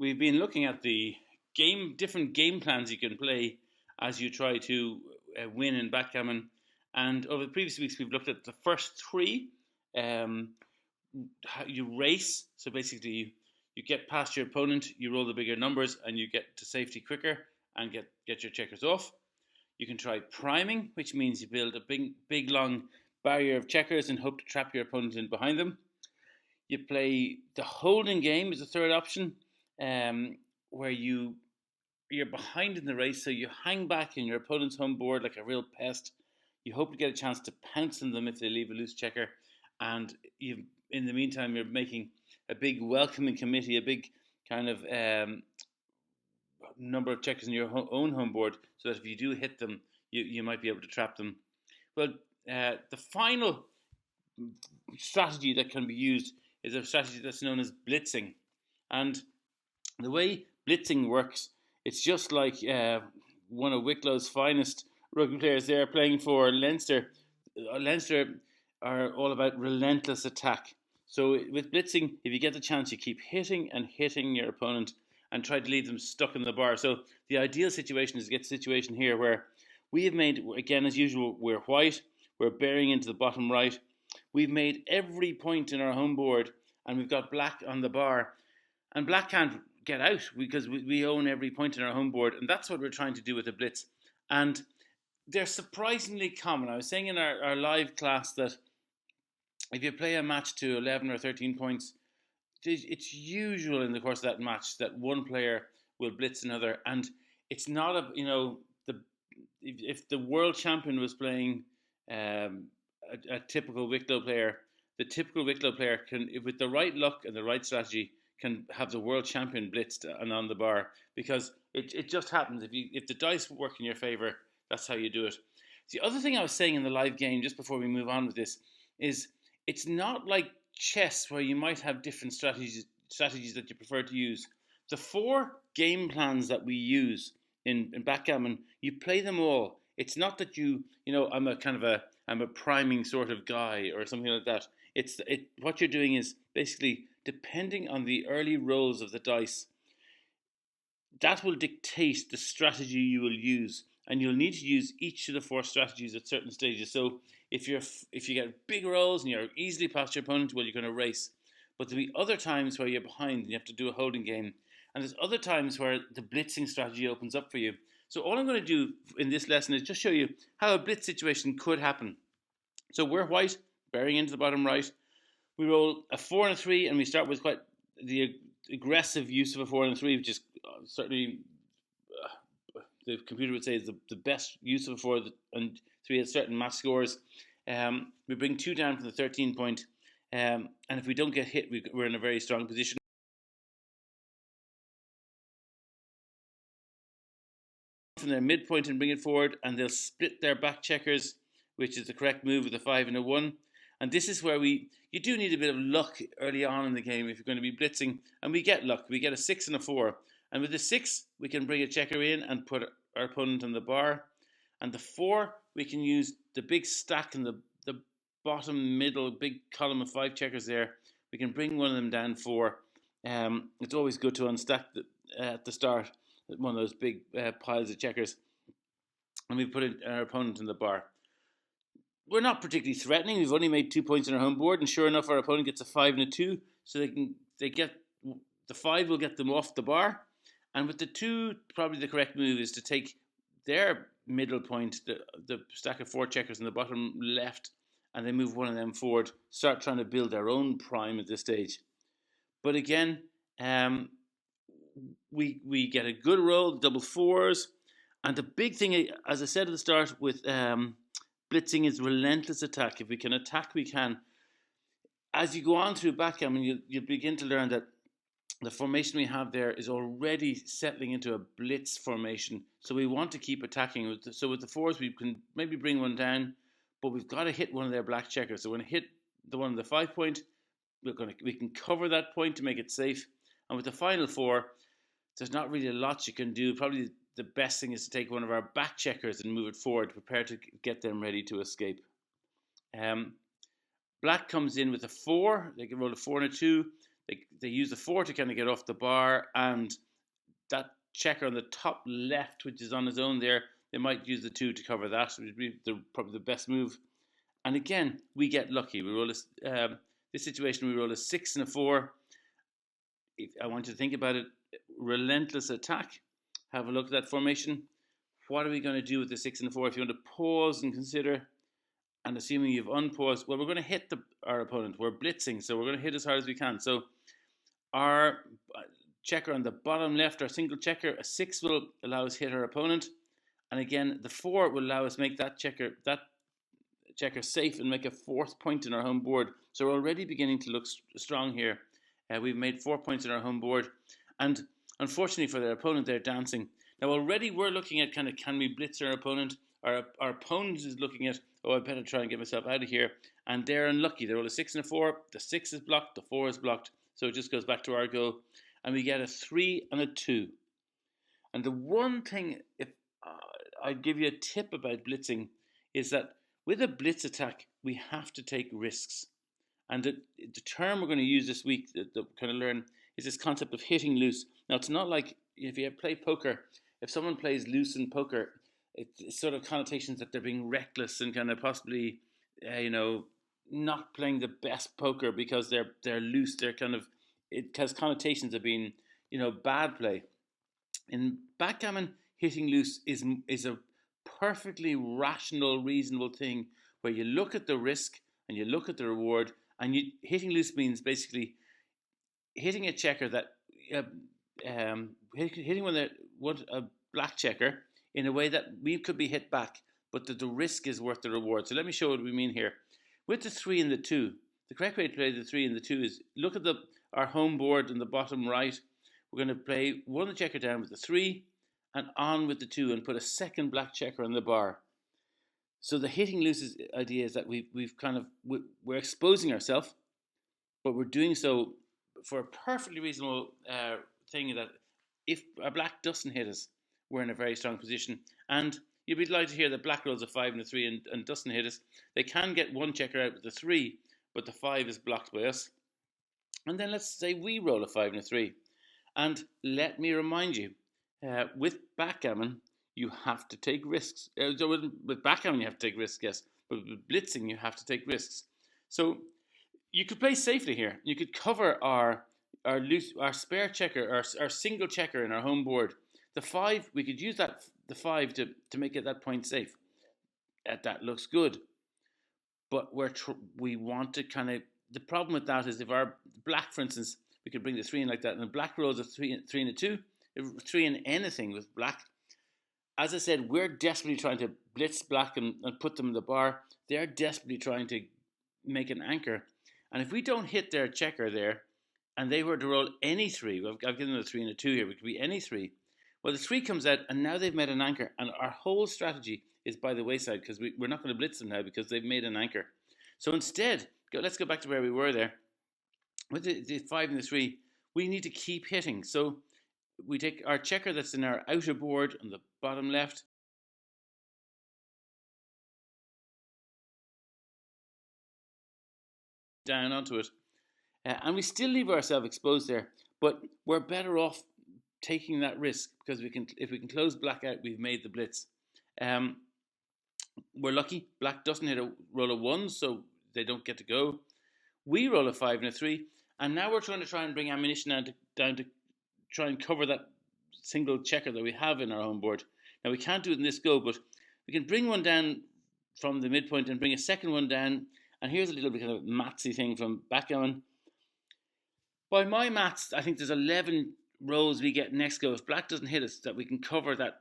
we've been looking at the different game plans you can play as you try to win in backgammon. And over the previous weeks, we've looked at the first three. Um, you race, so basically you get past your opponent, you roll the bigger numbers, and you get to safety quicker and get your checkers off. You can try priming, which means you build a big long barrier of checkers and hope to trap your opponent in behind them. You play the holding game is a third option, where you're behind in the race, so you hang back in your opponent's home board like a real pest. You hope to get a chance to pounce on them if they leave a loose checker, and in the meantime you're making a big welcoming committee, a big kind of number of checkers in your own home board, so that if you do hit them, you might be able to trap them. Well, the final strategy that can be used is a strategy that's known as blitzing. And the way blitzing works, it's just like one of Wicklow's finest rugby players there playing for Leinster. Leinster are all about relentless attack. So with blitzing, if you get the chance, you keep hitting and hitting your opponent and try to leave them stuck in the bar. So the ideal situation is to get a situation here where we have made, again as usual, we're white, we're bearing into the bottom right. We've made every point in our home board and we've got black on the bar. And black can't get out because we own every point in our home board. And that's what we're trying to do with the blitz. And they're surprisingly common. I was saying in our live class that if you play a match to 11 or 13 points, it's usual in the course of that match that one player will blitz another. And it's not if the world champion was playing a typical Wicklow player, the typical Wicklow player can, with the right luck and the right strategy, can have the world champion blitzed and on the bar, because it just happens. If the dice work in your favour, that's how you do it. The other thing I was saying in the live game, just before we move on with this, is it's not like chess where you might have different strategies that you prefer to use. The four game plans that we use in backgammon, you play them all. It's not that I'm a priming sort of guy or something like that. What you're doing is basically, depending on the early rolls of the dice, that will dictate the strategy you will use, and you'll need to use each of the four strategies at certain stages. So if you get big rolls and you're easily past your opponent, well, you're going to race. But there'll be other times where you're behind and you have to do a holding game, and there's other times where the blitzing strategy opens up for you. So all I'm going to do in this lesson is just show you how a blitz situation could happen. So we're white, bearing into the bottom right. We roll a 4 and a 3, and we start with quite the aggressive use of a 4 and a 3, which is certainly the computer would say is the best use of a 4 and 3 at certain match scores. We bring 2 down from the 13 point, and if we don't get hit, we're in a very strong position. From their midpoint and bring it forward, and they'll split their back checkers, which is the correct move with a 5 and a 1. And this is where you do need a bit of luck early on in the game if you're going to be blitzing, and we get luck. We get a 6 and a 4, and with the 6 we can bring a checker in and put our opponent on the bar, and the 4 we can use the big stack in the bottom middle big column of 5 checkers there. We can bring one of them down 4. It's always good to unstack at the start one of those big piles of checkers, and we put our opponent in the bar. We're not particularly threatening. We've only made 2 points on our home board, and sure enough, our opponent gets a 5 and a 2, so the 5 will get them off the bar, and with the 2, probably the correct move is to take their middle point, the stack of 4 checkers in the bottom left, and they move one of them forward, start trying to build their own prime at this stage. But again, we get a good roll, double 4s, and the big thing, as I said at the start, with blitzing is relentless attack. If we can attack, we can. As you go on through backgammon, you begin to learn that the formation we have there is already settling into a blitz formation. So we want to keep attacking. So with the 4s, we can maybe bring one down, but we've got to hit one of their black checkers. So when we hit the one of the 5 point, we can cover that point to make it safe. And with the final 4, there's not really a lot you can do. Probably the best thing is to take one of our back checkers and move it forward, prepare to get them ready to escape. Black comes in with a 4. They can roll a 4 and a 2. they use the 4 to kind of get off the bar, and that checker on the top left, which is on his own there, they might use the 2 to cover that, which would be probably the best move. And again, we get lucky. We roll this situation, we roll a 6 and a 4. I want you to think about it. Relentless attack. Have a look at that formation. What are we going to do with the 6 and the 4? If you want to pause and consider, and assuming you've unpaused, well, we're going to hit our opponent. We're blitzing, so we're going to hit as hard as we can. So our checker on the bottom left, our single checker, a 6 will allow us to hit our opponent. And again, the 4 will allow us to make that checker safe and make a 4th point in our home board. So we're already beginning to look strong here. We've made 4 points in our home board. And unfortunately for their opponent, they're dancing. Now already we're looking at kind of, can we blitz our opponent? Our opponent is looking at, oh, I better try and get myself out of here. And they're unlucky. They roll a 6 and a 4. The 6 is blocked. The 4 is blocked. So it just goes back to our go. And we get a 3 and a 2. And the one thing, if I'd give you a tip about blitzing, is that with a blitz attack, we have to take risks. And the term we're going to use this week, that kind of learn, is this concept of hitting loose. Now, it's not like if you play poker, if someone plays loose in poker, it's sort of connotations that they're being reckless and kind of possibly, not playing the best poker because they're loose. They're kind of, it has connotations of being, bad play. In backgammon, hitting loose is a perfectly rational, reasonable thing where you look at the risk and you look at the reward, and hitting loose means basically hitting a checker that hitting a black checker in a way that we could be hit back, but that the risk is worth the reward. So let me show what we mean here. With the 3 and the 2, the correct way to play the 3 and the 2 is look at our home board in the bottom right. We're going to play one of the checker down with the 3 and on with the 2 and put a second black checker on the bar. So the hitting loose idea is that we're exposing ourselves, but we're doing so for a perfectly reasonable thing that if a black doesn't hit us, we're in a very strong position. And you'd be delighted to hear that black rolls a 5 and a 3 and doesn't hit us. They can get one checker out with the 3, but the 5 is blocked by us. And then let's say we roll a 5 and a 3. And let me remind you, with backgammon, you have to take risks. With backgammon, you have to take risks, yes. But with blitzing, you have to take risks. So you could play safely here. You could cover our spare checker, our single checker in our home board. The 5, we could use the 5 to make it that point safe. That looks good. But we want to kind of, the problem with that is if our black, for instance, we could bring the 3 in like that, and the black rolls a 3 and a 2, 3 in anything with black. As I said, we're desperately trying to blitz black and put them in the bar. They're desperately trying to make an anchor. And if we don't hit their checker there, and they were to roll any 3, I've given them a 3 and a 2 here, it could be any 3. Well, the 3 comes out, and now they've made an anchor, and our whole strategy is by the wayside because we're not going to blitz them now because they've made an anchor. So instead, let's go back to where we were there. With the 5 and the 3, we need to keep hitting. So we take our checker that's in our outer board on the bottom left, down onto it, and we still leave ourselves exposed there, but we're better off taking that risk because if we can close black out, we've made the blitz. We're lucky. Black doesn't roll a 1, so they don't get to go. We roll a 5 and a 3, and now we're trying to bring ammunition down to try and cover that single checker that we have in our home board. Now we can't do it in this go, but we can bring one down from the midpoint and bring a second one down. And here's a little bit of a mathsy thing from backgammon. By my maths, I think there's 11 rows we get next go. If black doesn't hit us, that we can cover that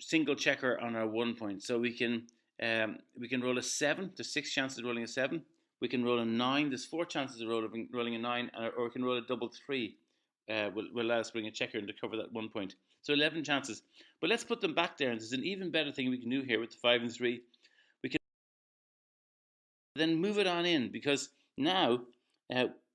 single checker on our 1 point. So we can roll a 7. There's 6 chances of rolling a 7. We can roll a 9. There's 4 chances of rolling a 9, or we can roll a double 3. Will allow us to bring a checker in to cover that 1 point. So 11 chances. But let's put them back there, and there's an even better thing we can do here with the 5 and 3. We can then move it on in, because now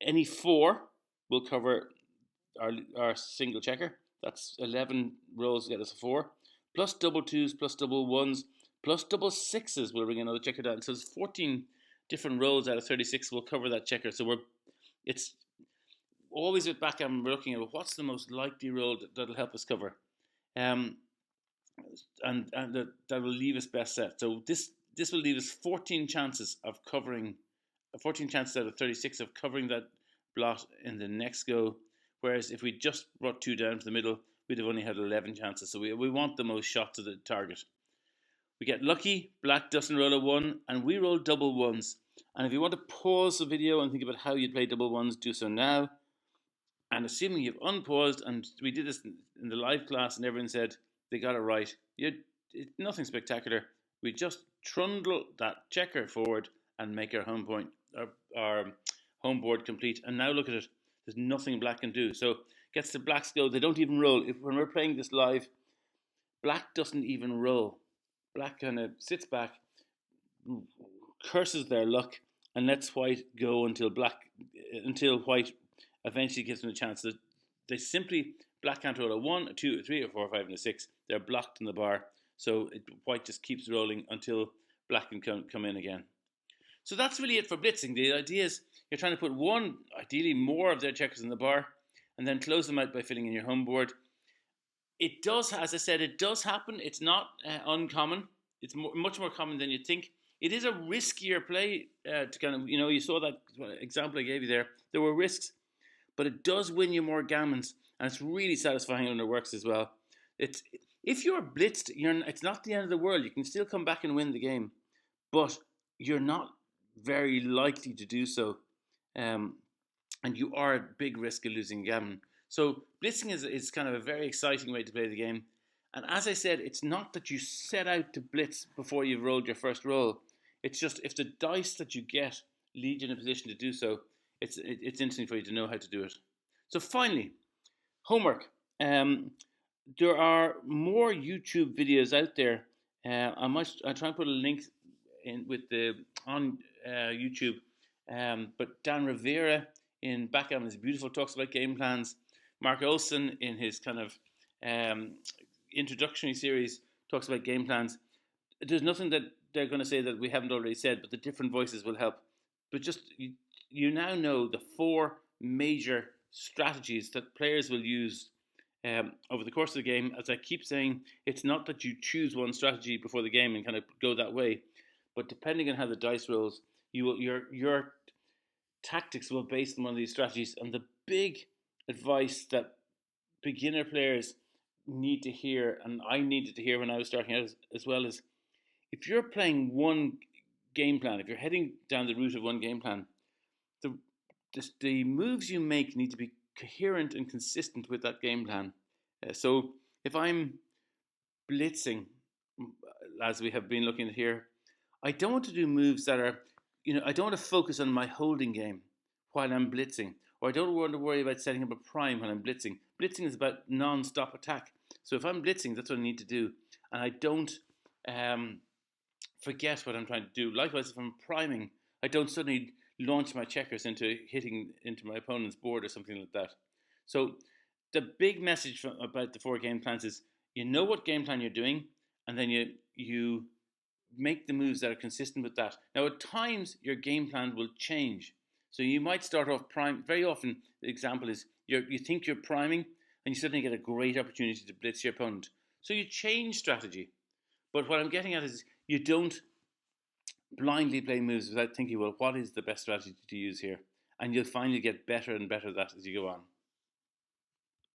any 4 will cover our single checker. That's 11 rows to get us a 4. Plus double 2s, plus double 1s, plus double 6s will bring another checker down. So it's 14 different rows out of 36 will cover that checker. So always with backgammon, we're looking at what's the most likely roll that'll help us cover, um, and that will leave us best set. So this will leave us 14 chances of covering, 14 chances out of 36 of covering that blot in the next go. Whereas if we just brought 2 down to the middle, we'd have only had 11 chances. So we want the most shots at the target. We get lucky, black doesn't roll a 1, and we roll double ones. And if you want to pause the video and think about how you'd play double ones, do so now. And assuming you've unpaused, and we did this in the live class and everyone said they got it right, nothing spectacular. We just trundle that checker forward and make our home point, our home board complete. And now look at it. There's nothing black can do. So gets the blacks go. They don't even roll. When we're playing this live, black doesn't even roll. Black kind of sits back, curses their luck, and lets white go until white eventually gives them a chance. They simply, black can't roll a 1, a 2, a 3, a 4, a 5, and a 6. They're blocked in the bar. So white just keeps rolling until black can come in again. So that's really it for blitzing. The idea is you're trying to put one, ideally more of their checkers in the bar, and then close them out by filling in your home board. It does, as I said, it does happen. It's not uncommon. It's much more common than you think. It is a riskier play to kind of, you saw that example I gave you there. There were risks, but it does win you more gammons, and it's really satisfying when it works as well. If you're blitzed, it's not the end of the world. You can still come back and win the game, but you're not very likely to do so, and you are at big risk of losing gammon. So blitzing is kind of a very exciting way to play the game. And as I said, it's not that you set out to blitz before you've rolled your first roll. It's just if the dice that you get lead you in a position to do so, it's interesting for you to know how to do it. So finally, homework. There are more YouTube videos out there. I'll try and put a link in on YouTube. But Dan Rivera in Backgammon is beautiful, talks about game plans. Mark Olson in his kind of introductory series talks about game plans. There's nothing that they're going to say that we haven't already said, but the different voices will help. But just you now know the 4 major strategies that players will use over the course of the game. As I keep saying, it's not that you choose one strategy before the game and kind of go that way, but depending on how the dice rolls, your tactics will be based on one of these strategies. And the big advice that beginner players need to hear, and I needed to hear when I was starting out as well, is if you're playing one game plan, if you're heading down the route of one game plan, the moves you make need to be coherent and consistent with that game plan. So if I'm blitzing, as we have been looking at here, I don't want to do moves that are, I don't want to focus on my holding game while I'm blitzing, or I don't want to worry about setting up a prime when I'm blitzing. Blitzing is about non-stop attack. So if I'm blitzing, that's what I need to do, and I don't forget what I'm trying to do. Likewise, if I'm priming, I don't suddenly launch my checkers into hitting into my opponent's board or something like that. So the big message about the 4 game plans is you know what game plan you're doing, and then you make the moves that are consistent with that. Now, at times, your game plan will change. So you might start off prime. Very often, the example is you think you're priming, and you suddenly get a great opportunity to blitz your opponent. So you change strategy. But what I'm getting at is you don't blindly play moves without thinking, well, what is the best strategy to use here? And you'll find you get better and better at that as you go on.